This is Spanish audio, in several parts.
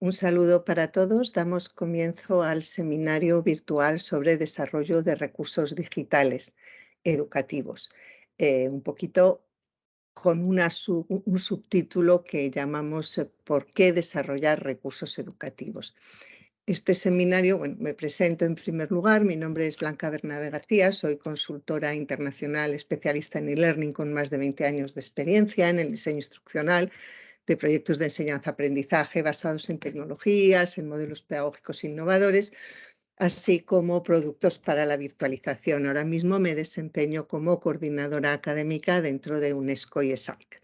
Un saludo para todos. Damos comienzo al seminario virtual sobre desarrollo de recursos digitales educativos. Un poquito con un subtítulo que llamamos ¿Por qué desarrollar recursos educativos? Este seminario, bueno, me presento en primer lugar. Mi nombre es Blanca Bernabé García, soy consultora internacional especialista en e-learning con más de 20 años de experiencia en el diseño instruccional de proyectos de enseñanza-aprendizaje basados en tecnologías, en modelos pedagógicos innovadores, así como productos para la virtualización. Ahora mismo me desempeño como coordinadora académica dentro de UNESCO y ESAC.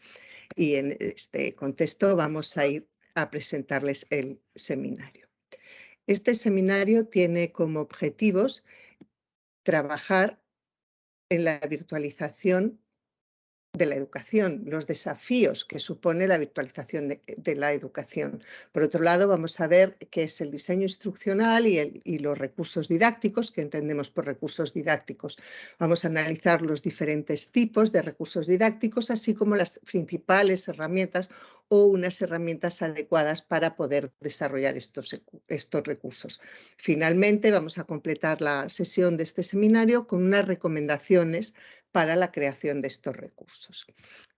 Y en este contexto vamos a ir a presentarles el seminario. Este seminario tiene como objetivos trabajar en la virtualización de la educación, los desafíos que supone la virtualización de la educación. Por otro lado, vamos a ver qué es el diseño instruccional y los recursos didácticos, que entendemos por recursos didácticos. Vamos a analizar los diferentes tipos de recursos didácticos, así como las principales herramientas o unas herramientas adecuadas para poder desarrollar estos recursos. Finalmente, vamos a completar la sesión de este seminario con unas recomendaciones para la creación de estos recursos.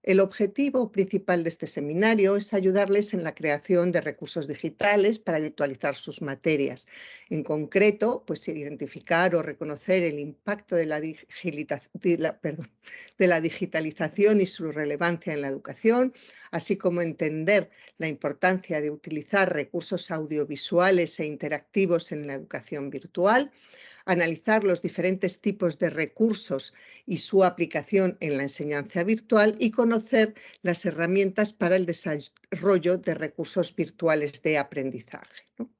El objetivo principal de este seminario es ayudarles en la creación de recursos digitales para virtualizar sus materias. En concreto, pues identificar o reconocer el impacto de la digitalización y su relevancia en la educación, así como entender la importancia de utilizar recursos audiovisuales e interactivos en la educación virtual, analizar los diferentes tipos de recursos y su aplicación en la enseñanza virtual y conocer las herramientas para el desarrollo de recursos virtuales de aprendizaje, ¿no?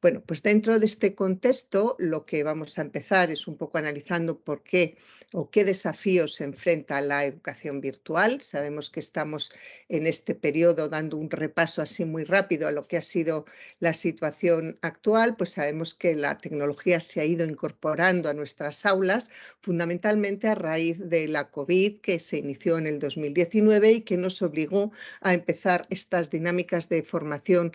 Bueno, pues dentro de este contexto lo que vamos a empezar es un poco analizando por qué o qué desafíos se enfrenta la educación virtual. Sabemos que estamos en este periodo dando un repaso así muy rápido a lo que ha sido la situación actual, pues sabemos que la tecnología se ha ido incorporando a nuestras aulas fundamentalmente a raíz de la COVID que se inició en el 2019 y que nos obligó a empezar estas dinámicas de formación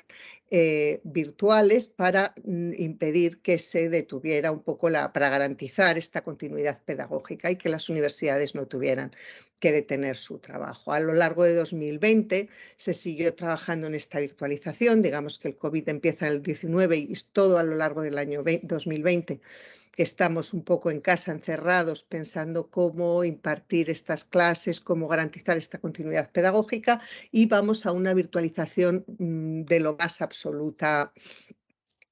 virtuales para impedir que se detuviera un poco para garantizar esta continuidad pedagógica y que las universidades no tuvieran que detener su trabajo. A lo largo de 2020 se siguió trabajando en esta virtualización. Digamos que el COVID empieza en el 19 y es todo a lo largo del año 2020 que estamos un poco en casa encerrados pensando cómo impartir estas clases, cómo garantizar esta continuidad pedagógica, y vamos a una virtualización de lo más absoluta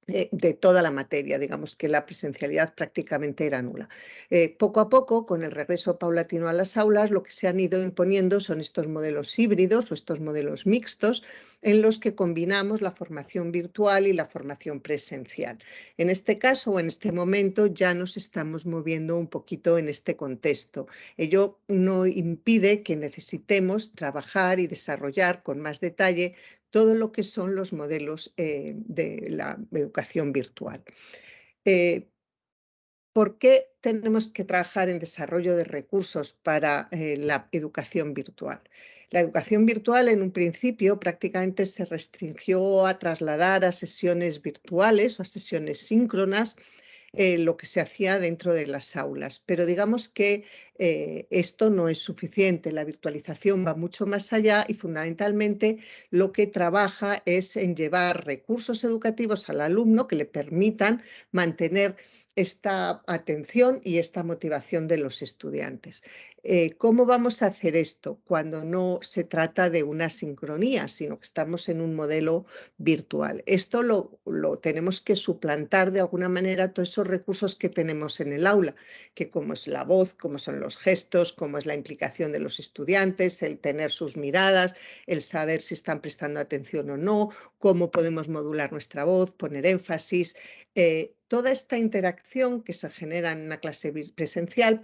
de toda la materia. Digamos que la presencialidad prácticamente era nula. Poco a poco, con el regreso paulatino a las aulas, lo que se han ido imponiendo son estos modelos híbridos o estos modelos mixtos en los que combinamos la formación virtual y la formación presencial. En este caso o en este momento ya nos estamos moviendo un poquito en este contexto. Ello no impide que necesitemos trabajar y desarrollar con más detalle todo lo que son los modelos de la educación virtual. ¿Por qué tenemos que trabajar en desarrollo de recursos para la educación virtual? La educación virtual en un principio prácticamente se restringió a trasladar a sesiones virtuales o a sesiones síncronas lo que se hacía dentro de las aulas. Pero digamos que esto no es suficiente. La virtualización va mucho más allá y fundamentalmente lo que trabaja es en llevar recursos educativos al alumno que le permitan mantener esta atención y esta motivación de los estudiantes. ¿Cómo vamos a hacer esto cuando no se trata de una sincronía, sino que estamos en un modelo virtual? Esto lo tenemos que suplantar de alguna manera todos esos recursos que tenemos en el aula, que como es la voz, como son los gestos, como es la implicación de los estudiantes, el tener sus miradas, el saber si están prestando atención o no, cómo podemos modular nuestra voz, poner énfasis. Toda esta interacción que se genera en una clase presencial,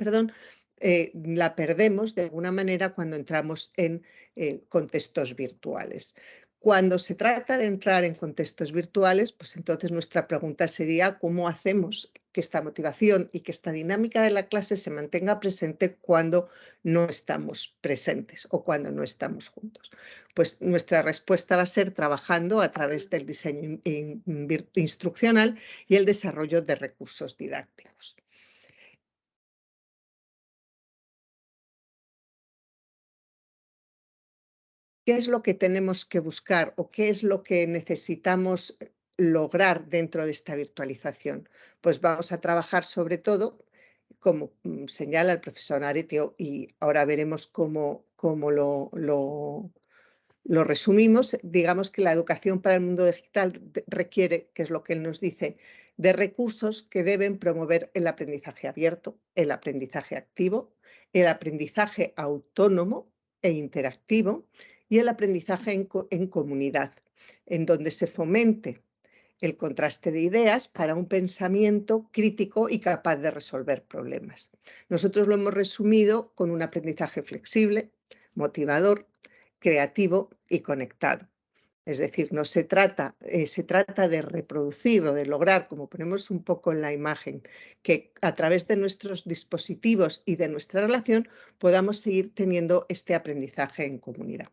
la perdemos de alguna manera cuando entramos en contextos virtuales. Cuando se trata de entrar en contextos virtuales, pues entonces nuestra pregunta sería ¿cómo hacemos que esta motivación y que esta dinámica de la clase se mantenga presente cuando no estamos presentes o cuando no estamos juntos? Pues nuestra respuesta va a ser trabajando a través del diseño instruccional y el desarrollo de recursos didácticos. ¿Qué es lo que tenemos que buscar o qué es lo que necesitamos lograr dentro de esta virtualización? Pues vamos a trabajar sobre todo, como señala el profesor Aretio, y ahora veremos cómo lo resumimos. Digamos que la educación para el mundo digital requiere, que es lo que él nos dice, de recursos que deben promover el aprendizaje abierto, el aprendizaje activo, el aprendizaje autónomo e interactivo y el aprendizaje en comunidad, en donde se fomente el contraste de ideas para un pensamiento crítico y capaz de resolver problemas. Nosotros lo hemos resumido con un aprendizaje flexible, motivador, creativo y conectado. Es decir, no se trata, se trata de reproducir o de lograr, como ponemos un poco en la imagen, que a través de nuestros dispositivos y de nuestra relación podamos seguir teniendo este aprendizaje en comunidad.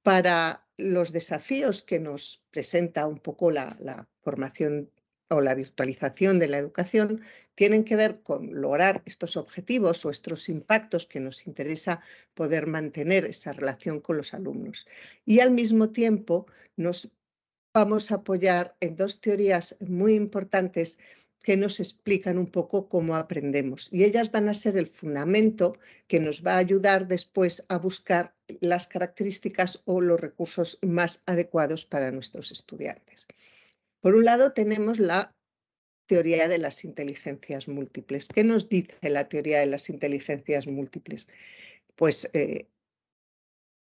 Para los desafíos que nos presenta un poco la formación o la virtualización de la educación, tienen que ver con lograr estos objetivos o estos impactos que nos interesa poder mantener esa relación con los alumnos. Y al mismo tiempo nos vamos a apoyar en dos teorías muy importantes que nos explican un poco cómo aprendemos. Y ellas van a ser el fundamento que nos va a ayudar después a buscar las características o los recursos más adecuados para nuestros estudiantes. Por un lado, tenemos la teoría de las inteligencias múltiples. ¿Qué nos dice la teoría de las inteligencias múltiples? Pues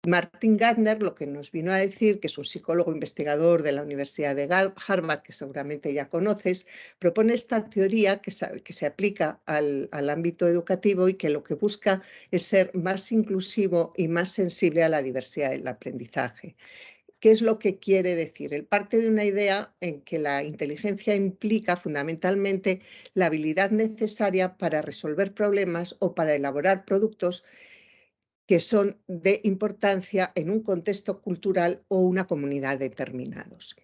Martin Gardner lo que nos vino a decir, que es un psicólogo investigador de la Universidad de Harvard, que seguramente ya conoces, propone esta teoría que se aplica al ámbito educativo y que lo que busca es ser más inclusivo y más sensible a la diversidad del aprendizaje. ¿Qué es lo que quiere decir? Él parte de una idea en que la inteligencia implica fundamentalmente la habilidad necesaria para resolver problemas o para elaborar productos que son de importancia en un contexto cultural o una comunidad determinados.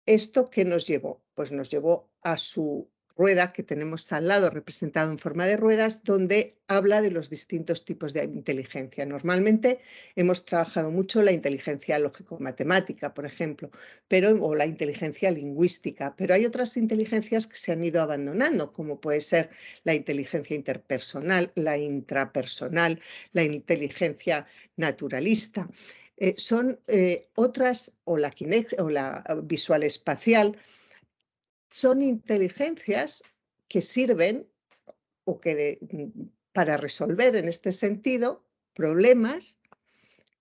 ¿Esto qué nos llevó? Pues nos llevó a su rueda que tenemos al lado, representado en forma de ruedas, donde habla de los distintos tipos de inteligencia. Normalmente hemos trabajado mucho la inteligencia lógico-matemática, por ejemplo, o la inteligencia lingüística, pero hay otras inteligencias que se han ido abandonando, como puede ser la inteligencia interpersonal, la intrapersonal, la inteligencia naturalista. Son otras, o la visual espacial, son inteligencias que sirven para resolver en este sentido problemas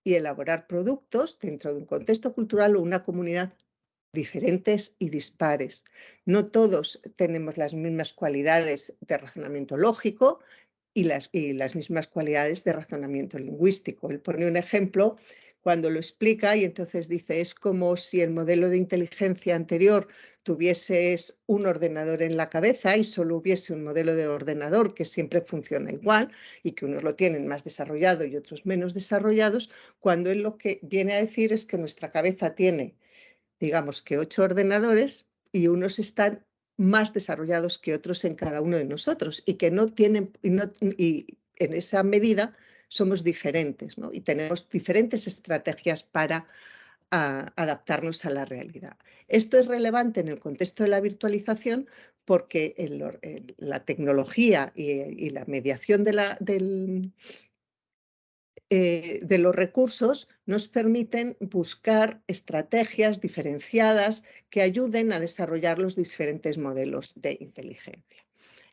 y elaborar productos dentro de un contexto cultural o una comunidad diferentes y dispares. No todos tenemos las mismas cualidades de razonamiento lógico y las mismas cualidades de razonamiento lingüístico. Él pone un ejemplo cuando lo explica y entonces dice, es como si el modelo de inteligencia anterior tuvieses un ordenador en la cabeza y solo hubiese un modelo de ordenador que siempre funciona igual y que unos lo tienen más desarrollado y otros menos desarrollados, cuando él lo que viene a decir es que nuestra cabeza tiene, digamos que 8 ordenadores y unos están más desarrollados que otros en cada uno de nosotros y que no tienen, y en esa medida somos diferentes, ¿no? Y tenemos diferentes estrategias para adaptarnos a la realidad. Esto es relevante en el contexto de la virtualización porque la tecnología y la mediación de los recursos nos permiten buscar estrategias diferenciadas que ayuden a desarrollar los diferentes modelos de inteligencia.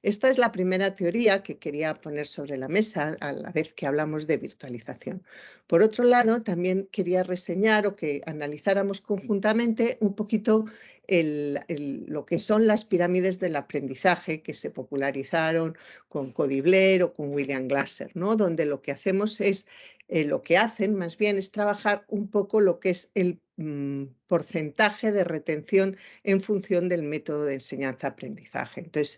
Esta es la primera teoría que quería poner sobre la mesa a la vez que hablamos de virtualización. Por otro lado, también quería reseñar o que analizáramos conjuntamente un poquito lo que son las pirámides del aprendizaje que se popularizaron con Cody Blair o con William Glasser, ¿no? Donde lo que hacemos es, lo que hacen más bien es trabajar un poco lo que es el porcentaje de retención en función del método de enseñanza-aprendizaje. Entonces,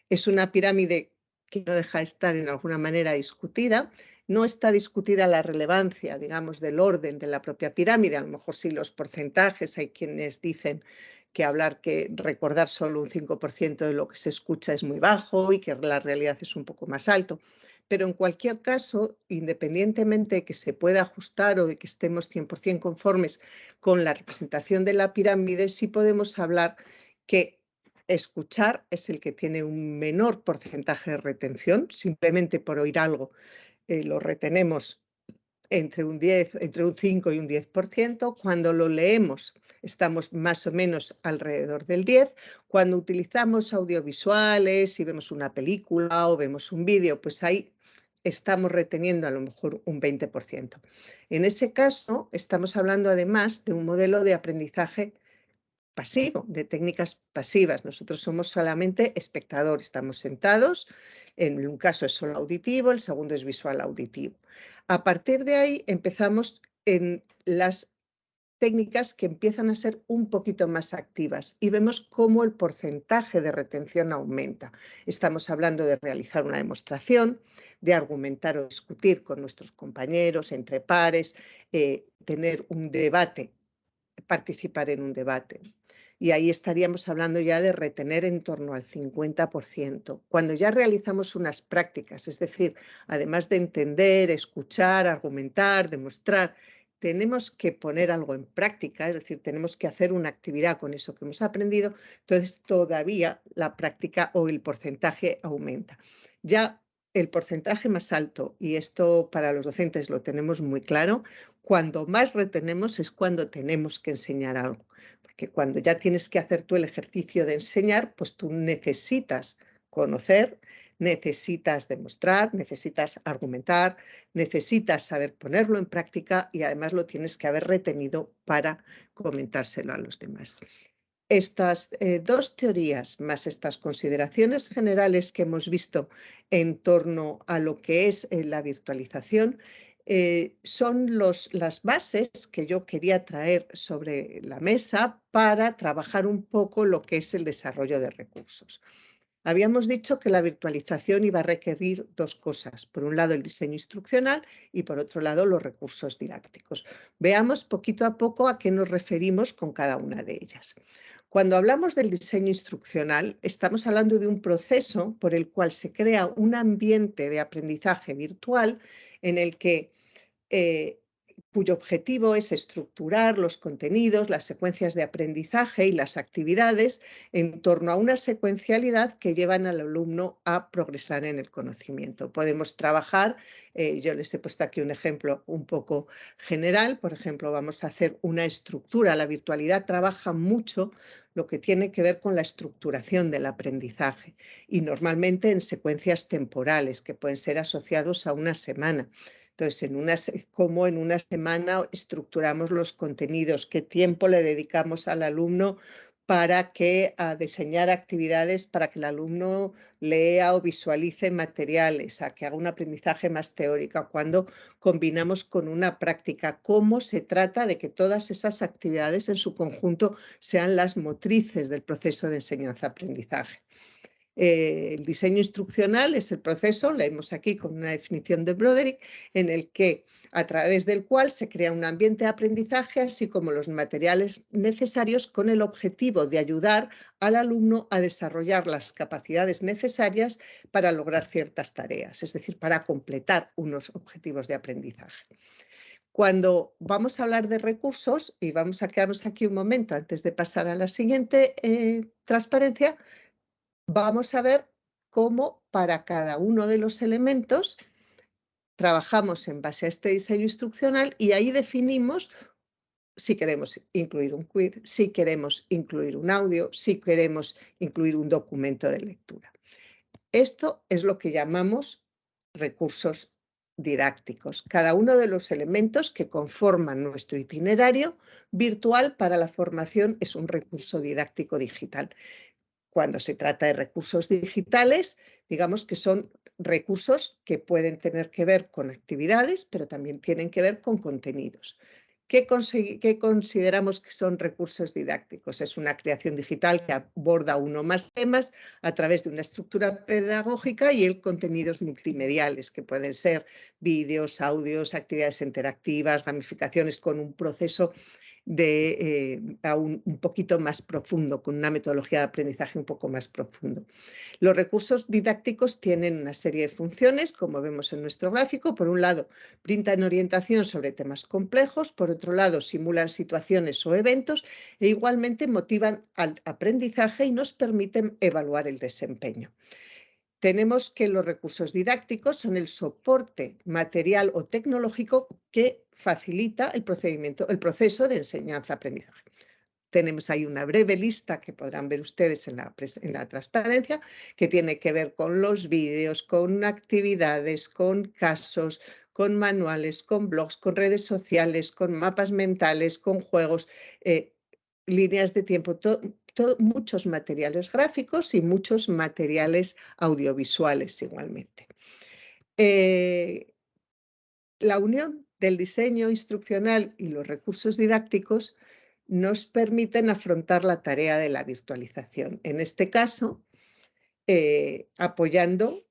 es una pirámide que no deja de estar en alguna manera discutida. No está discutida la relevancia, digamos, del orden de la propia pirámide. A lo mejor sí los porcentajes. Hay quienes dicen que recordar solo un 5% de lo que se escucha es muy bajo y que la realidad es un poco más alto. Pero en cualquier caso, independientemente de que se pueda ajustar o de que estemos 100% conformes con la representación de la pirámide, sí podemos hablar que escuchar es el que tiene un menor porcentaje de retención. Simplemente por oír algo lo retenemos entre un 5 y un 10%. Cuando lo leemos estamos más o menos alrededor del 10%. Cuando utilizamos audiovisuales y vemos una película o vemos un vídeo, pues ahí estamos reteniendo a lo mejor un 20%. En ese caso, estamos hablando además de un modelo de aprendizaje pasivo, de técnicas pasivas. Nosotros somos solamente espectadores, estamos sentados, en un caso es solo auditivo, el segundo es visual auditivo. A partir de ahí empezamos en las técnicas que empiezan a ser un poquito más activas y vemos cómo el porcentaje de retención aumenta. Estamos hablando de realizar una demostración, de argumentar o discutir con nuestros compañeros, entre pares, tener un debate, participar en un debate. Y ahí estaríamos hablando ya de retener en torno al 50%. Cuando ya realizamos unas prácticas, es decir, además de entender, escuchar, argumentar, demostrar, tenemos que poner algo en práctica, es decir, tenemos que hacer una actividad con eso que hemos aprendido, entonces todavía la práctica o el porcentaje aumenta. Ya el porcentaje más alto, y esto para los docentes lo tenemos muy claro, cuando más retenemos es cuando tenemos que enseñar algo. Porque cuando ya tienes que hacer tú el ejercicio de enseñar, pues tú necesitas conocer, necesitas demostrar, necesitas argumentar, necesitas saber ponerlo en práctica y además lo tienes que haber retenido para comentárselo a los demás. Estas dos teorías, más estas consideraciones generales que hemos visto en torno a lo que es la virtualización, son las bases que yo quería traer sobre la mesa para trabajar un poco lo que es el desarrollo de recursos. Habíamos dicho que la virtualización iba a requerir dos cosas. Por un lado, el diseño instruccional y por otro lado, los recursos didácticos. Veamos poquito a poco a qué nos referimos con cada una de ellas. Cuando hablamos del diseño instruccional, estamos hablando de un proceso por el cual se crea un ambiente de aprendizaje virtual en el que cuyo objetivo es estructurar los contenidos, las secuencias de aprendizaje y las actividades en torno a una secuencialidad que llevan al alumno a progresar en el conocimiento. Podemos trabajar, yo les he puesto aquí un ejemplo un poco general, por ejemplo, vamos a hacer una estructura. La virtualidad trabaja mucho lo que tiene que ver con la estructuración del aprendizaje y normalmente en secuencias temporales que pueden ser asociados a una semana. Entonces, cómo en una semana estructuramos los contenidos, qué tiempo le dedicamos al alumno para a diseñar actividades para que el alumno lea o visualice materiales, a que haga un aprendizaje más teórico, cuando combinamos con una práctica, cómo se trata de que todas esas actividades en su conjunto sean las motrices del proceso de enseñanza-aprendizaje. El diseño instruccional es el proceso, leemos aquí con una definición de Broderick, a través del cual se crea un ambiente de aprendizaje, así como los materiales necesarios con el objetivo de ayudar al alumno a desarrollar las capacidades necesarias para lograr ciertas tareas, es decir, para completar unos objetivos de aprendizaje. Cuando vamos a hablar de recursos, y vamos a quedarnos aquí un momento antes de pasar a la siguiente transparencia, vamos a ver cómo para cada uno de los elementos trabajamos en base a este diseño instruccional y ahí definimos si queremos incluir un quiz, si queremos incluir un audio, si queremos incluir un documento de lectura. Esto es lo que llamamos recursos didácticos, cada uno de los elementos que conforman nuestro itinerario virtual para la formación es un recurso didáctico digital. Cuando se trata de recursos digitales, digamos que son recursos que pueden tener que ver con actividades, pero también tienen que ver con contenidos. ¿Qué consideramos que son recursos didácticos? Es una creación digital que aborda uno o más temas a través de una estructura pedagógica y el contenidos multimediales, que pueden ser vídeos, audios, actividades interactivas, gamificaciones con un proceso aún un poquito más profundo, con una metodología de aprendizaje un poco más profundo. Los recursos didácticos tienen una serie de funciones, como vemos en nuestro gráfico. Por un lado, brindan orientación sobre temas complejos, por otro lado, simulan situaciones o eventos e igualmente motivan al aprendizaje y nos permiten evaluar el desempeño. Tenemos que los recursos didácticos son el soporte material o tecnológico que facilita el proceso de enseñanza-aprendizaje. Tenemos ahí una breve lista que podrán ver ustedes en la transparencia, que tiene que ver con los vídeos, con actividades, con casos, con manuales, con blogs, con redes sociales, con mapas mentales, con juegos, líneas de tiempo, muchos materiales gráficos y muchos materiales audiovisuales igualmente. La unión del diseño instruccional y los recursos didácticos nos permiten afrontar la tarea de la virtualización. En este caso, apoyando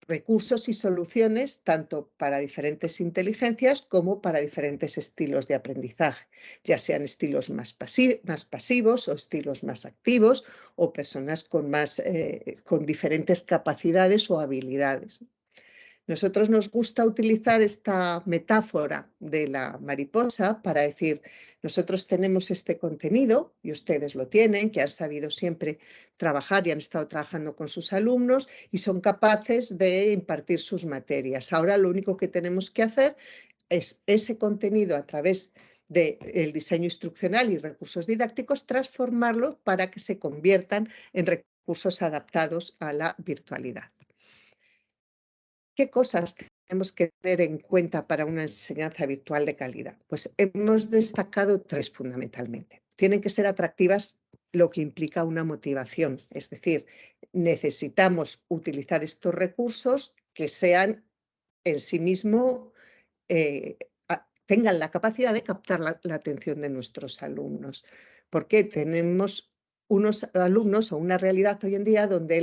recursos y soluciones tanto para diferentes inteligencias como para diferentes estilos de aprendizaje, ya sean estilos más pasivos o estilos más activos o personas con diferentes capacidades o habilidades. Nosotros nos gusta utilizar esta metáfora de la mariposa para decir, nosotros tenemos este contenido y ustedes lo tienen, que han sabido siempre trabajar y han estado trabajando con sus alumnos y son capaces de impartir sus materias. Ahora lo único que tenemos que hacer es ese contenido a través del diseño instruccional y recursos didácticos, transformarlo para que se conviertan en recursos adaptados a la virtualidad. ¿Qué cosas tenemos que tener en cuenta para una enseñanza virtual de calidad? Pues hemos destacado tres fundamentalmente. Tienen que ser atractivas, lo que implica una motivación, es decir, necesitamos utilizar estos recursos que sean en sí mismos, tengan la capacidad de captar la atención de nuestros alumnos, porque tenemos unos alumnos o una realidad hoy en día donde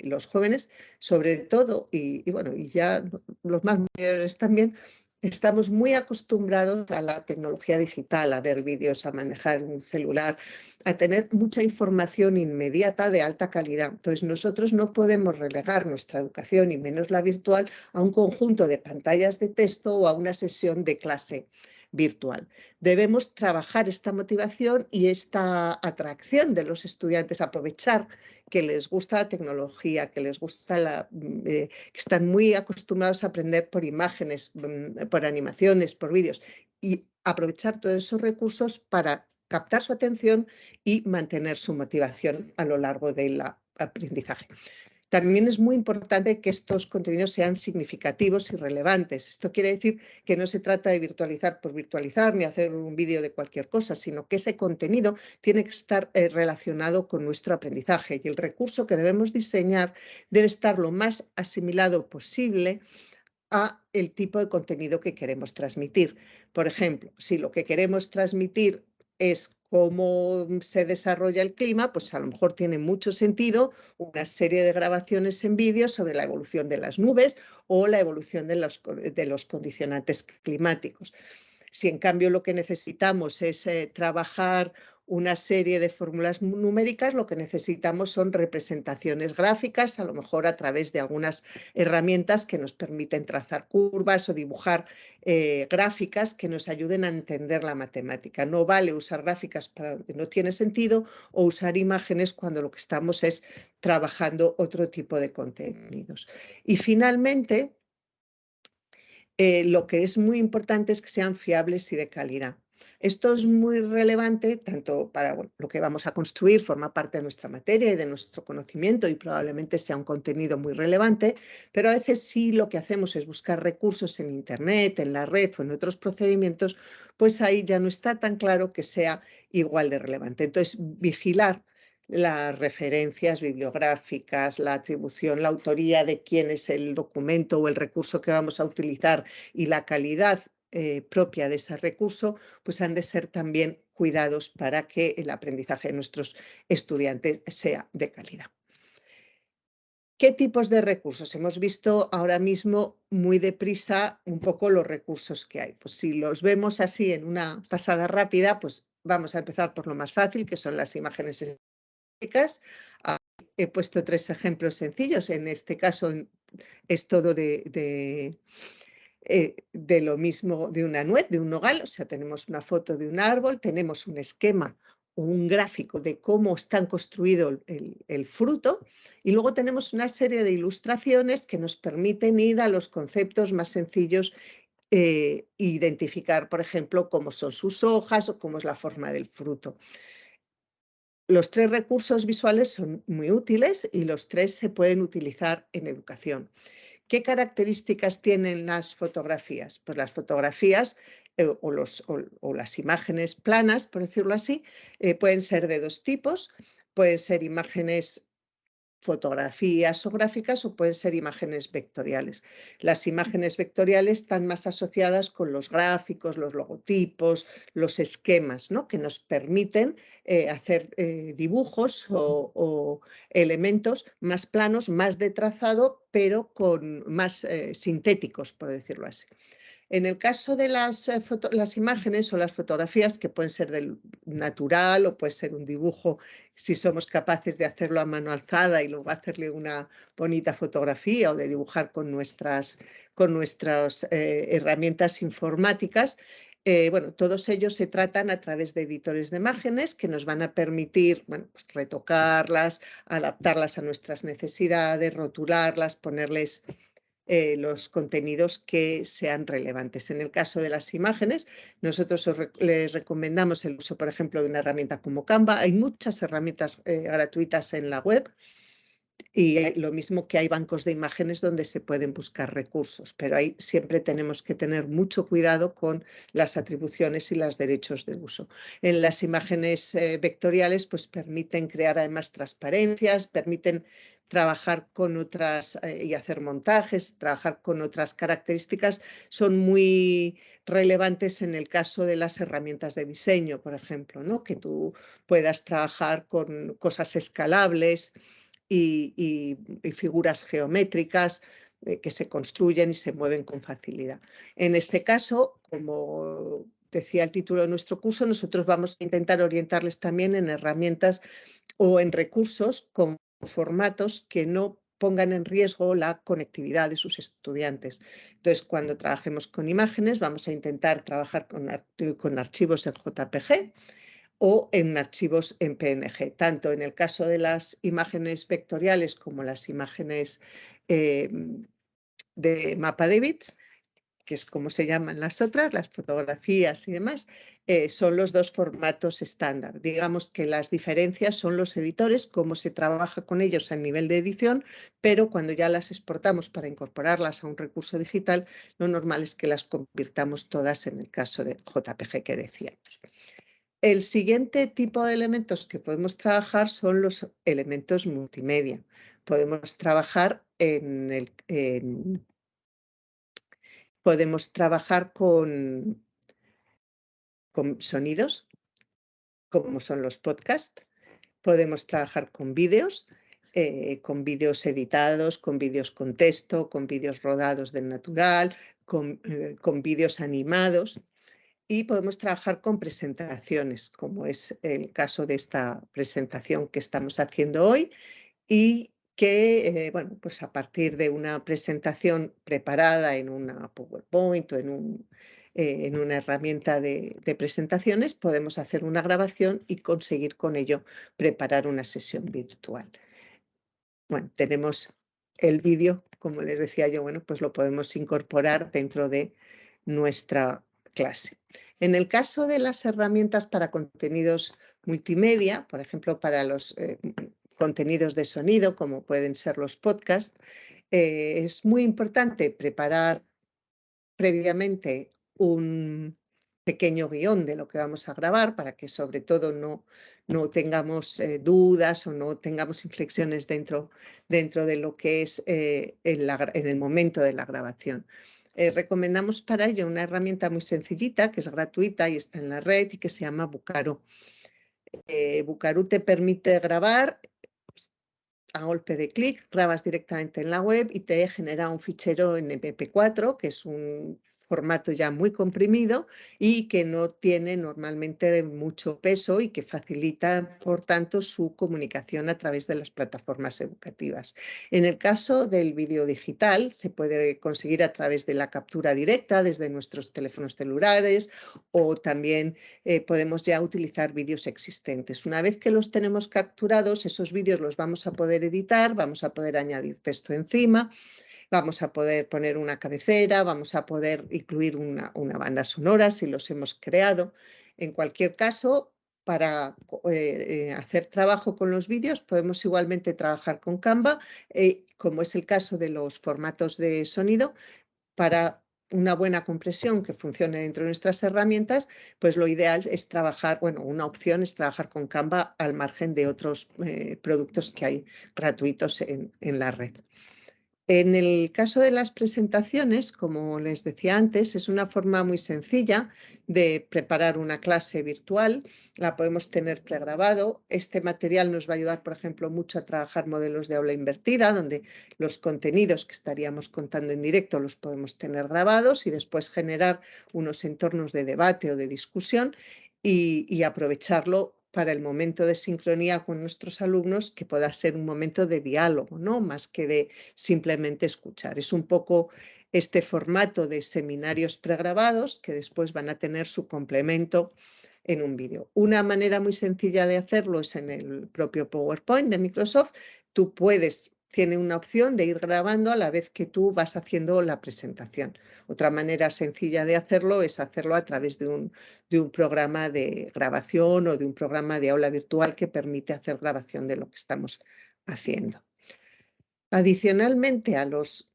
los jóvenes, sobre todo, y ya los más mayores también, estamos muy acostumbrados a la tecnología digital, a ver vídeos, a manejar un celular, a tener mucha información inmediata de alta calidad. Entonces, nosotros no podemos relegar nuestra educación, y menos la virtual, a un conjunto de pantallas de texto o a una sesión de clase virtual. Debemos trabajar esta motivación y esta atracción de los estudiantes, aprovechar que les gusta la tecnología, que les gusta que están muy acostumbrados a aprender por imágenes, por animaciones, por vídeos, y aprovechar todos esos recursos para captar su atención y mantener su motivación a lo largo del aprendizaje. También es muy importante que estos contenidos sean significativos y relevantes. Esto quiere decir que no se trata de virtualizar por virtualizar ni hacer un vídeo de cualquier cosa, sino que ese contenido tiene que estar relacionado con nuestro aprendizaje y el recurso que debemos diseñar debe estar lo más asimilado posible a el tipo de contenido que queremos transmitir. Por ejemplo, si lo que queremos transmitir es cómo se desarrolla el clima, pues a lo mejor tiene mucho sentido una serie de grabaciones en vídeo sobre la evolución de las nubes o la evolución de los condicionantes climáticos. Si en cambio lo que necesitamos es trabajar una serie de fórmulas numéricas, lo que necesitamos son representaciones gráficas, a lo mejor a través de algunas herramientas que nos permiten trazar curvas o dibujar gráficas que nos ayuden a entender la matemática. No vale usar gráficas para donde no tiene sentido o usar imágenes cuando lo que estamos es trabajando otro tipo de contenidos. Y finalmente, lo que es muy importante es que sean fiables y de calidad. Esto es muy relevante tanto para lo que vamos a construir, forma parte de nuestra materia y de nuestro conocimiento y probablemente sea un contenido muy relevante, pero a veces sí lo que hacemos es buscar recursos en Internet, en la red o en otros procedimientos, pues ahí ya no está tan claro que sea igual de relevante. Entonces, vigilar las referencias bibliográficas, la atribución, la autoría de quién es el documento o el recurso que vamos a utilizar y la calidad propia de ese recurso, pues han de ser también cuidados para que el aprendizaje de nuestros estudiantes sea de calidad. ¿Qué tipos de recursos? Hemos visto ahora mismo muy deprisa un poco los recursos que hay. Pues si los vemos así en una pasada rápida, pues vamos a empezar por lo más fácil, que son las imágenes estáticas. He puesto 3 ejemplos sencillos. En este caso es todo de lo mismo, de una nuez, de un nogal. O sea, tenemos una foto de un árbol, tenemos un esquema o un gráfico de cómo está construido el fruto, y luego tenemos una serie de ilustraciones que nos permiten ir a los conceptos más sencillos, identificar, por ejemplo, cómo son sus hojas o cómo es la forma del fruto. Los 3 recursos visuales son muy útiles y los 3 se pueden utilizar en educación. ¿Qué características tienen las fotografías? Pues las fotografías o las imágenes planas, por decirlo así, pueden ser de 2 tipos. Pueden ser imágenes, fotografías o gráficas, o pueden ser imágenes vectoriales. Las imágenes vectoriales están más asociadas con los gráficos, los logotipos, los esquemas, ¿no?, que nos permiten hacer dibujos o elementos más planos, más de trazado, pero más sintéticos, por decirlo así. En el caso de las imágenes o las fotografías, que pueden ser del natural o puede ser un dibujo, si somos capaces de hacerlo a mano alzada y luego hacerle una bonita fotografía, o de dibujar con nuestras herramientas informáticas, bueno, todos ellos se tratan a través de editores de imágenes que nos van a permitir, bueno, pues retocarlas, adaptarlas a nuestras necesidades, rotularlas, ponerles los contenidos que sean relevantes. En el caso de las imágenes, nosotros les recomendamos el uso, por ejemplo, de una herramienta como Canva. Hay muchas herramientas gratuitas en la web, y lo mismo que hay bancos de imágenes donde se pueden buscar recursos, pero ahí siempre tenemos que tener mucho cuidado con las atribuciones y los derechos de uso. En las imágenes vectoriales, pues permiten crear además transparencias, permiten trabajar con otras y hacer montajes, trabajar con otras características. Son muy relevantes en el caso de las herramientas de diseño, por ejemplo, ¿no?, que tú puedas trabajar con cosas escalables y figuras geométricas que se construyen y se mueven con facilidad. En este caso, como decía el título de nuestro curso, nosotros vamos a intentar orientarles también en herramientas o en recursos con formatos que no pongan en riesgo la conectividad de sus estudiantes. Entonces, cuando trabajemos con imágenes, vamos a intentar trabajar con archivos en JPG o en archivos en PNG, tanto en el caso de las imágenes vectoriales como las imágenes de mapa de bits, que es como se llaman las otras, las fotografías y demás. Son los 2 formatos estándar. Digamos que las diferencias son los editores, cómo se trabaja con ellos a nivel de edición, pero cuando ya las exportamos para incorporarlas a un recurso digital, lo normal es que las convirtamos todas en el caso de JPG que decíamos. El siguiente tipo de elementos que podemos trabajar son los elementos multimedia. Podemos trabajar podemos trabajar con sonidos, como son los podcasts. Podemos trabajar con vídeos editados, con vídeos con texto, con vídeos rodados del natural, con vídeos animados. Y podemos trabajar con presentaciones, como es el caso de esta presentación que estamos haciendo hoy, y que, bueno, pues a partir de una presentación preparada en una PowerPoint o en una herramienta de presentaciones, podemos hacer una grabación y conseguir con ello preparar una sesión virtual. Bueno, tenemos el vídeo, como les decía yo, bueno, pues lo podemos incorporar dentro de nuestra clase. En el caso de las herramientas para contenidos multimedia, por ejemplo, para los contenidos de sonido, como pueden ser los podcasts, es muy importante preparar previamente un pequeño guión de lo que vamos a grabar para que sobre todo no tengamos dudas o no tengamos inflexiones dentro de lo que es en el momento de la grabación. Recomendamos para ello una herramienta muy sencillita que es gratuita y está en la red y que se llama Vucaro. Vucaro te permite grabar a golpe de clic, grabas directamente en la web y te genera un fichero en MP4, que es un formato ya muy comprimido y que no tiene normalmente mucho peso y que facilita, por tanto, su comunicación a través de las plataformas educativas. En el caso del vídeo digital, se puede conseguir a través de la captura directa desde nuestros teléfonos celulares o también podemos ya utilizar vídeos existentes. Una vez que los tenemos capturados, esos vídeos los vamos a poder editar, vamos a poder añadir texto encima, vamos a poder poner una cabecera, vamos a poder incluir una banda sonora si los hemos creado. En cualquier caso, para hacer trabajo con los vídeos podemos igualmente trabajar con Canva, como es el caso de los formatos de sonido, para una buena compresión que funcione dentro de nuestras herramientas, pues lo ideal es trabajar, bueno, una opción es trabajar con Canva al margen de otros productos que hay gratuitos en la red. En el caso de las presentaciones, como les decía antes, es una forma muy sencilla de preparar una clase virtual. La podemos tener pregrabado. Este material nos va a ayudar, por ejemplo, mucho a trabajar modelos de aula invertida, donde los contenidos que estaríamos contando en directo los podemos tener grabados y después generar unos entornos de debate o de discusión y aprovecharlo para el momento de sincronía con nuestros alumnos, que pueda ser un momento de diálogo, ¿no? Más que de simplemente escuchar. Es un poco este formato de seminarios pregrabados que después van a tener su complemento en un vídeo. Una manera muy sencilla de hacerlo es en el propio PowerPoint de Microsoft. Tú tiene una opción de ir grabando a la vez que tú vas haciendo la presentación. Otra manera sencilla de hacerlo es hacerlo a través de un programa de grabación o de un programa de aula virtual que permite hacer grabación de lo que estamos haciendo. Adicionalmente a las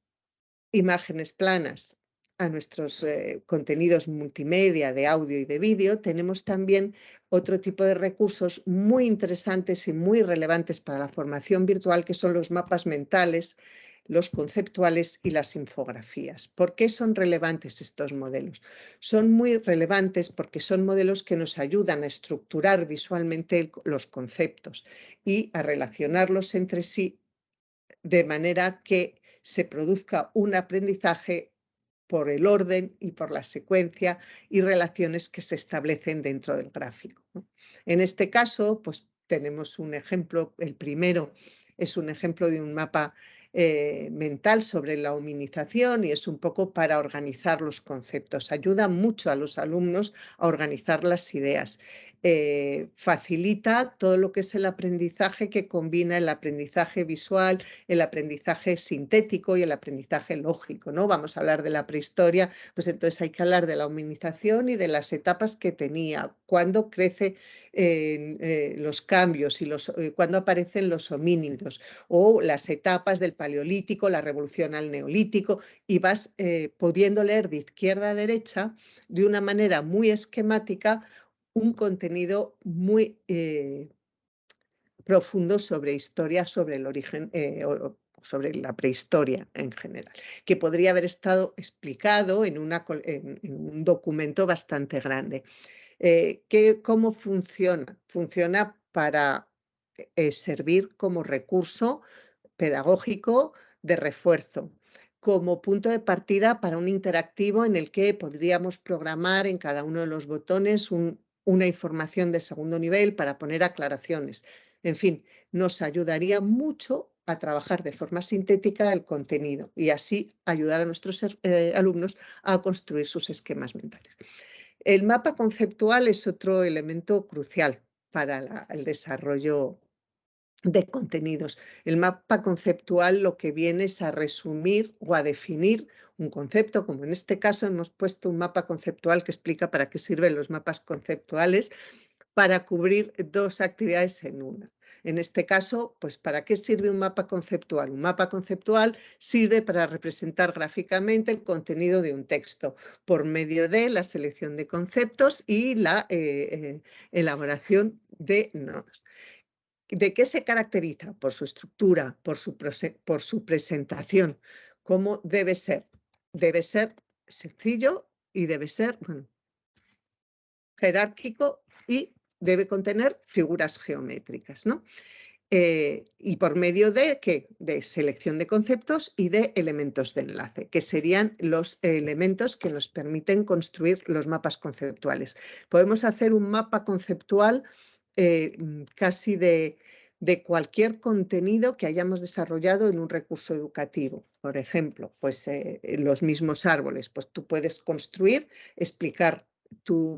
imágenes planas, a nuestros contenidos multimedia de audio y de vídeo, tenemos también otro tipo de recursos muy interesantes y muy relevantes para la formación virtual, que son los mapas mentales, los conceptuales y las infografías. ¿Por qué son relevantes estos modelos? Son muy relevantes porque son modelos que nos ayudan a estructurar visualmente los conceptos y a relacionarlos entre sí de manera que se produzca un aprendizaje por el orden y por la secuencia y relaciones que se establecen dentro del gráfico, ¿no? En este caso, pues tenemos un ejemplo, el primero es un ejemplo de un mapa mental sobre la hominización y es un poco para organizar los conceptos. Ayuda mucho a los alumnos a organizar las ideas. Facilita todo lo que es el aprendizaje que combina el aprendizaje visual, el aprendizaje sintético y el aprendizaje lógico, ¿no? Vamos a hablar de la prehistoria, pues entonces hay que hablar de la hominización y de las etapas que tenía, cuándo crecen los cambios y cuándo aparecen los homínidos, o las etapas del paleolítico, la revolución al neolítico, y vas pudiendo leer de izquierda a derecha de una manera muy esquemática un contenido muy profundo sobre historia, sobre el origen, sobre la prehistoria en general, que podría haber estado explicado en un documento bastante grande. ¿Cómo funciona? Funciona para servir como recurso pedagógico de refuerzo, como punto de partida para un interactivo en el que podríamos programar en cada uno de los botones una información de segundo nivel para poner aclaraciones. En fin, nos ayudaría mucho a trabajar de forma sintética el contenido y así ayudar a nuestros alumnos a construir sus esquemas mentales. El mapa conceptual es otro elemento crucial para el desarrollo de contenidos. El mapa conceptual lo que viene es a resumir o a definir un concepto, como en este caso hemos puesto un mapa conceptual que explica para qué sirven los mapas conceptuales, para cubrir dos actividades en una. En este caso, pues ¿para qué sirve un mapa conceptual? Un mapa conceptual sirve para representar gráficamente el contenido de un texto por medio de la selección de conceptos y la elaboración de nodos. ¿De qué se caracteriza? Por su estructura, por su presentación. ¿Cómo debe ser? Debe ser sencillo y debe ser, bueno, jerárquico y debe contener figuras geométricas, ¿no? Y por medio de, ¿qué? De selección de conceptos y de elementos de enlace, que serían los elementos que nos permiten construir los mapas conceptuales. Podemos hacer un mapa conceptual casi de cualquier contenido que hayamos desarrollado en un recurso educativo. Por ejemplo, pues los mismos árboles, pues tú puedes construir, explicar,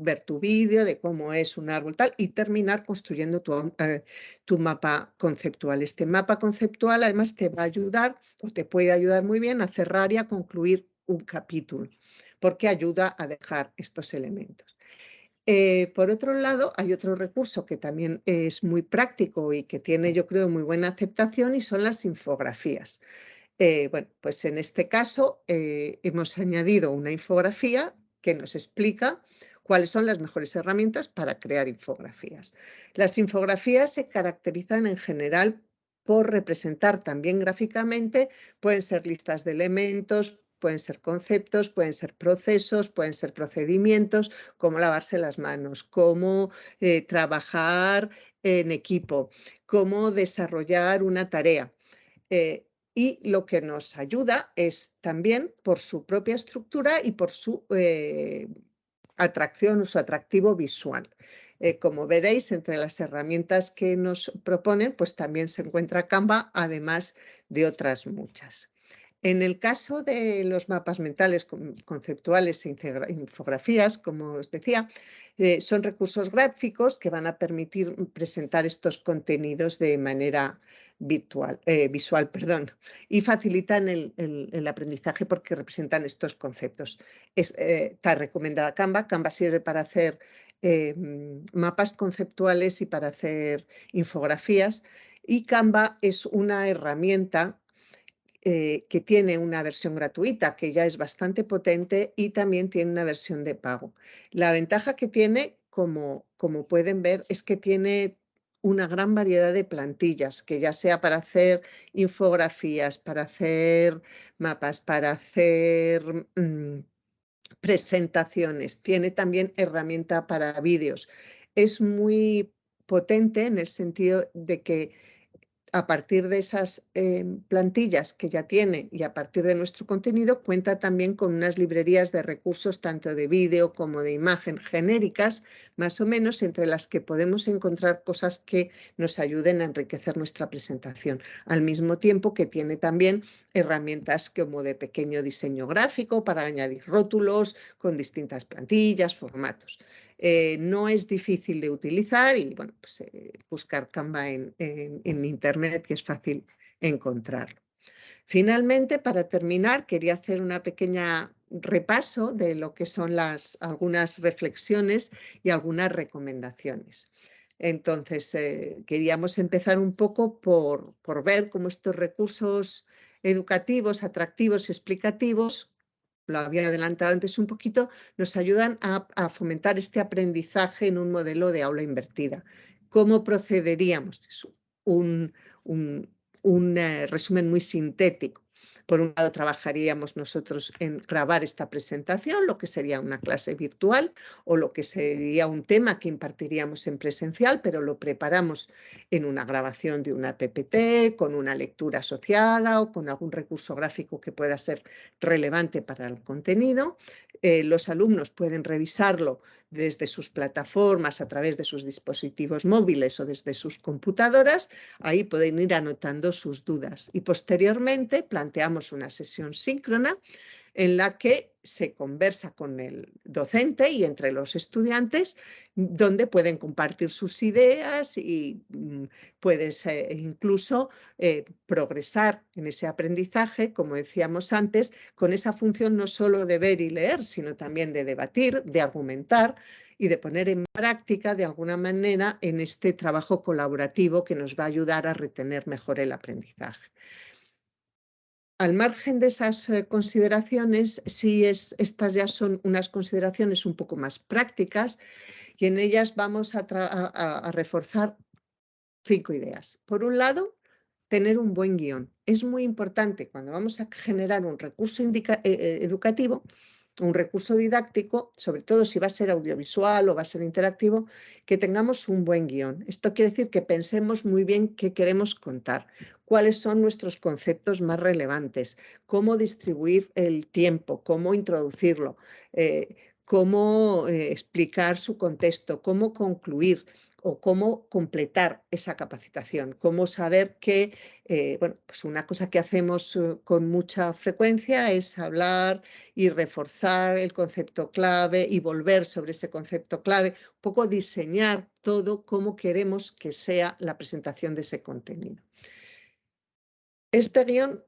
ver tu vídeo de cómo es un árbol tal y terminar construyendo tu mapa conceptual. Este mapa conceptual además te va a ayudar o te puede ayudar muy bien a cerrar y a concluir un capítulo, porque ayuda a dejar estos elementos. Por otro lado, hay otro recurso que también es muy práctico y que tiene, yo creo, muy buena aceptación y son las infografías. Bueno, pues en este caso hemos añadido una infografía que nos explica cuáles son las mejores herramientas para crear infografías. Las infografías se caracterizan en general por representar también gráficamente, pueden ser listas de elementos, pueden ser conceptos, pueden ser procesos, pueden ser procedimientos, cómo lavarse las manos, cómo trabajar en equipo, cómo desarrollar una tarea. Y lo que nos ayuda es también por su propia estructura y por su atracción o su atractivo visual. Como veréis, entre las herramientas que nos proponen, pues también se encuentra Canva, además de otras muchas. En el caso de los mapas mentales conceptuales e infografías, como os decía, son recursos gráficos que van a permitir presentar estos contenidos de manera visual, y facilitan el aprendizaje porque representan estos conceptos. Está recomendada Canva. Canva sirve para hacer mapas conceptuales y para hacer infografías, y Canva es una herramienta que tiene una versión gratuita que ya es bastante potente y también tiene una versión de pago. La ventaja que tiene, como pueden ver, es que tiene una gran variedad de plantillas, que ya sea para hacer infografías, para hacer mapas, para hacer presentaciones. Tiene también herramienta para vídeos. Es muy potente en el sentido de que a partir de esas plantillas que ya tiene y a partir de nuestro contenido, cuenta también con unas librerías de recursos tanto de vídeo como de imagen genéricas, más o menos, entre las que podemos encontrar cosas que nos ayuden a enriquecer nuestra presentación, al mismo tiempo que tiene también herramientas como de pequeño diseño gráfico para añadir rótulos con distintas plantillas, formatos. No es difícil de utilizar y bueno, pues, buscar Canva en internet, que es fácil encontrarlo. Finalmente, para terminar, quería hacer una pequeña repaso de lo que son algunas reflexiones y algunas recomendaciones. Entonces, queríamos empezar un poco por ver cómo estos recursos educativos, atractivos y explicativos, lo había adelantado antes un poquito, nos ayudan a fomentar este aprendizaje en un modelo de aula invertida. ¿Cómo procederíamos? Es un resumen muy sintético. Por un lado, trabajaríamos nosotros en grabar esta presentación, lo que sería una clase virtual o lo que sería un tema que impartiríamos en presencial, pero lo preparamos en una grabación de una PPT, con una lectura asociada o con algún recurso gráfico que pueda ser relevante para el contenido. Los alumnos pueden revisarlo desde sus plataformas, a través de sus dispositivos móviles o desde sus computadoras. Ahí pueden ir anotando sus dudas y posteriormente planteamos una sesión síncrona en la que se conversa con el docente y entre los estudiantes, donde pueden compartir sus ideas y puedes incluso progresar en ese aprendizaje, como decíamos antes, con esa función no solo de ver y leer, sino también de debatir, de argumentar y de poner en práctica de alguna manera en este trabajo colaborativo que nos va a ayudar a retener mejor el aprendizaje. Al margen de esas consideraciones, estas ya son unas consideraciones un poco más prácticas y en ellas vamos a reforzar 5 ideas. Por un lado, tener un buen guión. Es muy importante cuando vamos a generar un recurso educativo, un recurso didáctico, sobre todo si va a ser audiovisual o va a ser interactivo, que tengamos un buen guión. Esto quiere decir que pensemos muy bien qué queremos contar, cuáles son nuestros conceptos más relevantes, cómo distribuir el tiempo, cómo introducirlo, cómo explicar su contexto, cómo concluir o cómo completar esa capacitación, cómo saber que, bueno, pues una cosa que hacemos con mucha frecuencia es hablar y reforzar el concepto clave y volver sobre ese concepto clave, un poco diseñar todo cómo queremos que sea la presentación de ese contenido. Este guión,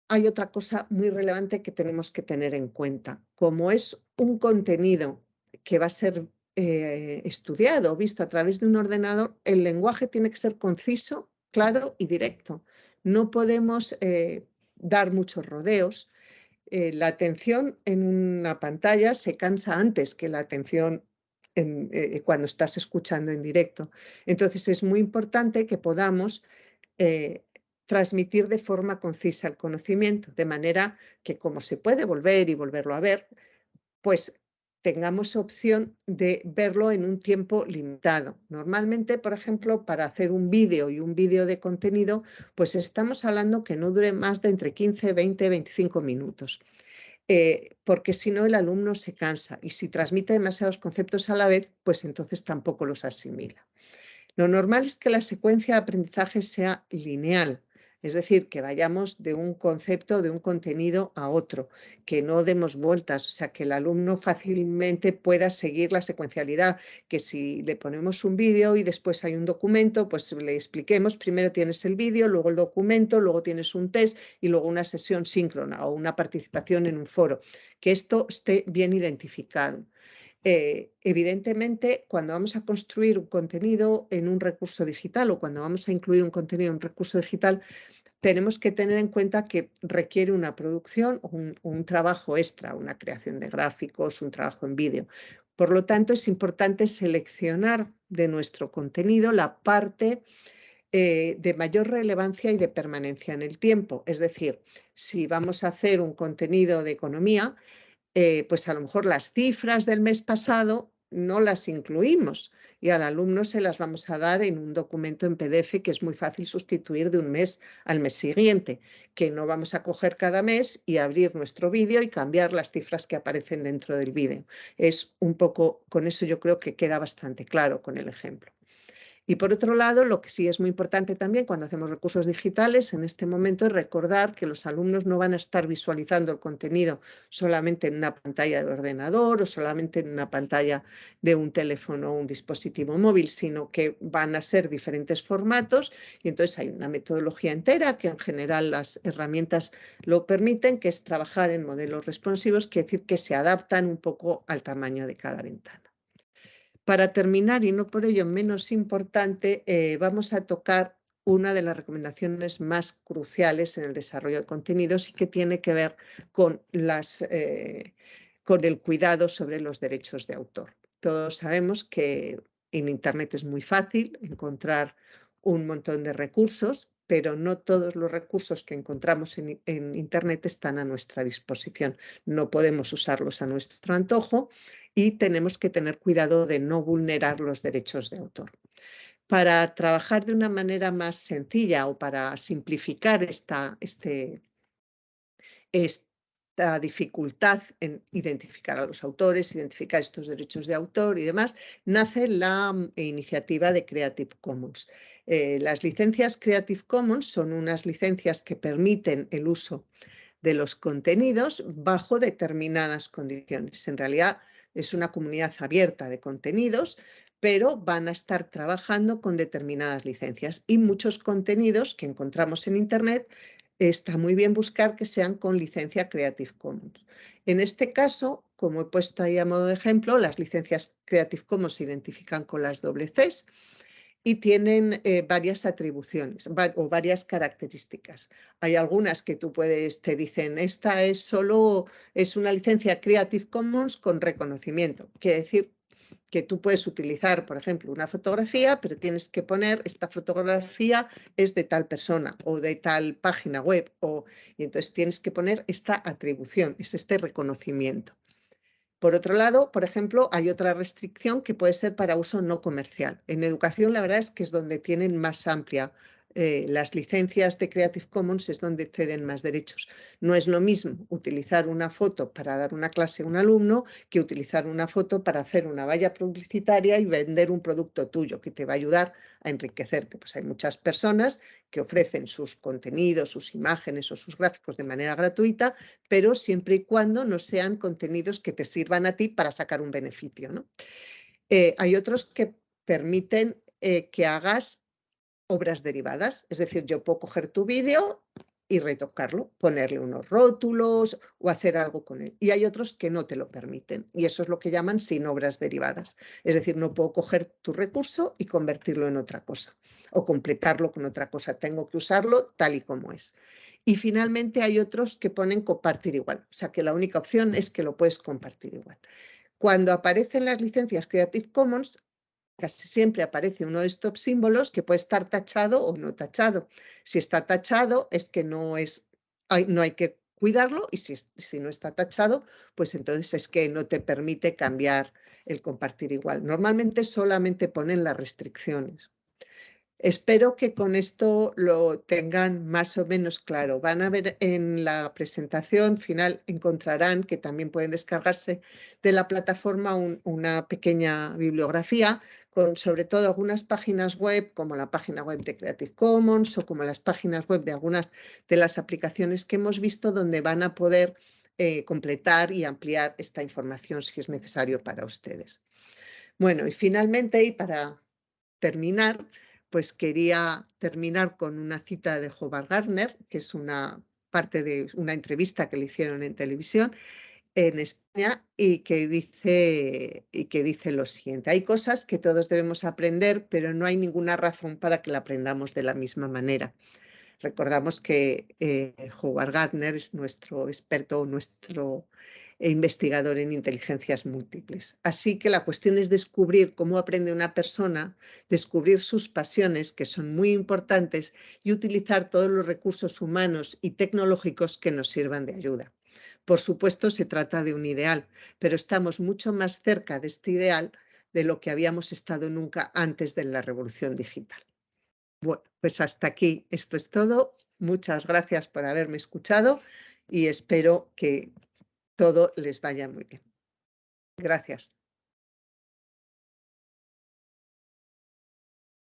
hay otra cosa muy relevante que tenemos que tener en cuenta. Como es un contenido que va a ser estudiado o visto a través de un ordenador, el lenguaje tiene que ser conciso, claro y directo. No podemos dar muchos rodeos. La atención en una pantalla se cansa antes que la atención cuando estás escuchando en directo. Entonces es muy importante que podamos transmitir de forma concisa el conocimiento, de manera que como se puede volver y volverlo a ver, pues tengamos opción de verlo en un tiempo limitado. Normalmente, por ejemplo, para hacer un vídeo y un vídeo de contenido, pues estamos hablando que no dure más de entre 15, 20, 25 minutos. Porque si no el alumno se cansa y si transmite demasiados conceptos a la vez, pues entonces tampoco los asimila. Lo normal es que la secuencia de aprendizaje sea lineal, es decir, que vayamos de un concepto, de un contenido a otro, que no demos vueltas, o sea, que el alumno fácilmente pueda seguir la secuencialidad, que si le ponemos un vídeo y después hay un documento, pues le expliquemos, primero tienes el vídeo, luego el documento, luego tienes un test y luego una sesión síncrona o una participación en un foro, que esto esté bien identificado. Evidentemente, cuando vamos a construir un contenido en un recurso digital o cuando vamos a incluir un contenido en un recurso digital, tenemos que tener en cuenta que requiere una producción o un trabajo extra, una creación de gráficos, un trabajo en vídeo. Por lo tanto, es importante seleccionar de nuestro contenido la parte de mayor relevancia y de permanencia en el tiempo. Es decir, si vamos a hacer un contenido de economía, pues a lo mejor las cifras del mes pasado no las incluimos y al alumno se las vamos a dar en un documento en PDF que es muy fácil sustituir de un mes al mes siguiente, que no vamos a coger cada mes y abrir nuestro vídeo y cambiar las cifras que aparecen dentro del vídeo. Es un poco, con eso yo creo que queda bastante claro con el ejemplo. Y por otro lado, lo que sí es muy importante también cuando hacemos recursos digitales en este momento es recordar que los alumnos no van a estar visualizando el contenido solamente en una pantalla de ordenador o solamente en una pantalla de un teléfono o un dispositivo móvil, sino que van a ser diferentes formatos y entonces hay una metodología entera que en general las herramientas lo permiten, que es trabajar en modelos responsivos, que es decir, que se adaptan un poco al tamaño de cada ventana. Para terminar, y no por ello menos importante, vamos a tocar una de las recomendaciones más cruciales en el desarrollo de contenidos y que tiene que ver con el cuidado sobre los derechos de autor. Todos sabemos que en Internet es muy fácil encontrar un montón de recursos, pero no todos los recursos que encontramos en Internet están a nuestra disposición. No podemos usarlos a nuestro antojo y tenemos que tener cuidado de no vulnerar los derechos de autor. Para trabajar de una manera más sencilla o para simplificar esta esta dificultad en identificar a los autores, identificar estos derechos de autor y demás, nace la iniciativa de Creative Commons. Las licencias Creative Commons son unas licencias que permiten el uso de los contenidos bajo determinadas condiciones. En realidad es una comunidad abierta de contenidos, pero van a estar trabajando con determinadas licencias y muchos contenidos que encontramos en Internet está muy bien buscar que sean con licencia Creative Commons. En este caso, como he puesto ahí a modo de ejemplo, las licencias Creative Commons se identifican con las CC y tienen varias atribuciones o varias características. Hay algunas que tú te dicen, esta es una licencia Creative Commons con reconocimiento. Quiere decir que tú puedes utilizar, por ejemplo, una fotografía, pero tienes que poner esta fotografía es de tal persona o de tal página web, y entonces tienes que poner esta atribución, es este reconocimiento. Por otro lado, por ejemplo, hay otra restricción que puede ser para uso no comercial. En educación, la verdad es que es donde tienen más amplia. Las licencias de Creative Commons es donde ceden más derechos. No es lo mismo utilizar una foto para dar una clase a un alumno que utilizar una foto para hacer una valla publicitaria y vender un producto tuyo que te va a ayudar a enriquecerte. Pues hay muchas personas que ofrecen sus contenidos, sus imágenes o sus gráficos de manera gratuita, pero siempre y cuando no sean contenidos que te sirvan a ti para sacar un beneficio, ¿no? Hay otros que permiten que hagas obras derivadas, es decir, yo puedo coger tu vídeo y retocarlo, ponerle unos rótulos o hacer algo con él. Y hay otros que no te lo permiten y eso es lo que llaman sin obras derivadas. Es decir, no puedo coger tu recurso y convertirlo en otra cosa o completarlo con otra cosa. Tengo que usarlo tal y como es. Y finalmente hay otros que ponen compartir igual, o sea que la única opción es que lo puedes compartir igual. Cuando aparecen las licencias Creative Commons, casi siempre aparece uno de estos símbolos que puede estar tachado o no tachado. Si está tachado es que no hay que cuidarlo y si no está tachado, pues entonces es que no te permite cambiar el compartir igual. Normalmente solamente ponen las restricciones. Espero que con esto lo tengan más o menos claro. Van a ver en la presentación final, encontrarán que también pueden descargarse de la plataforma una pequeña bibliografía con sobre todo algunas páginas web, como la página web de Creative Commons o como las páginas web de algunas de las aplicaciones que hemos visto, donde van a poder completar y ampliar esta información si es necesario para ustedes. Bueno, y finalmente, y para terminar, pues quería terminar con una cita de Howard Gardner, que es una parte de una entrevista que le hicieron en televisión en España y que dice lo siguiente: hay cosas que todos debemos aprender, pero no hay ninguna razón para que la aprendamos de la misma manera. Recordamos que Howard Gardner es nuestro experto, nuestro investigador en inteligencias múltiples. Así que la cuestión es descubrir cómo aprende una persona, descubrir sus pasiones, que son muy importantes, y utilizar todos los recursos humanos y tecnológicos que nos sirvan de ayuda. Por supuesto, se trata de un ideal, pero estamos mucho más cerca de este ideal de lo que habíamos estado nunca antes de la revolución digital. Bueno, pues hasta aquí. Esto es todo. Muchas gracias por haberme escuchado y espero que todo les vaya muy bien. Gracias.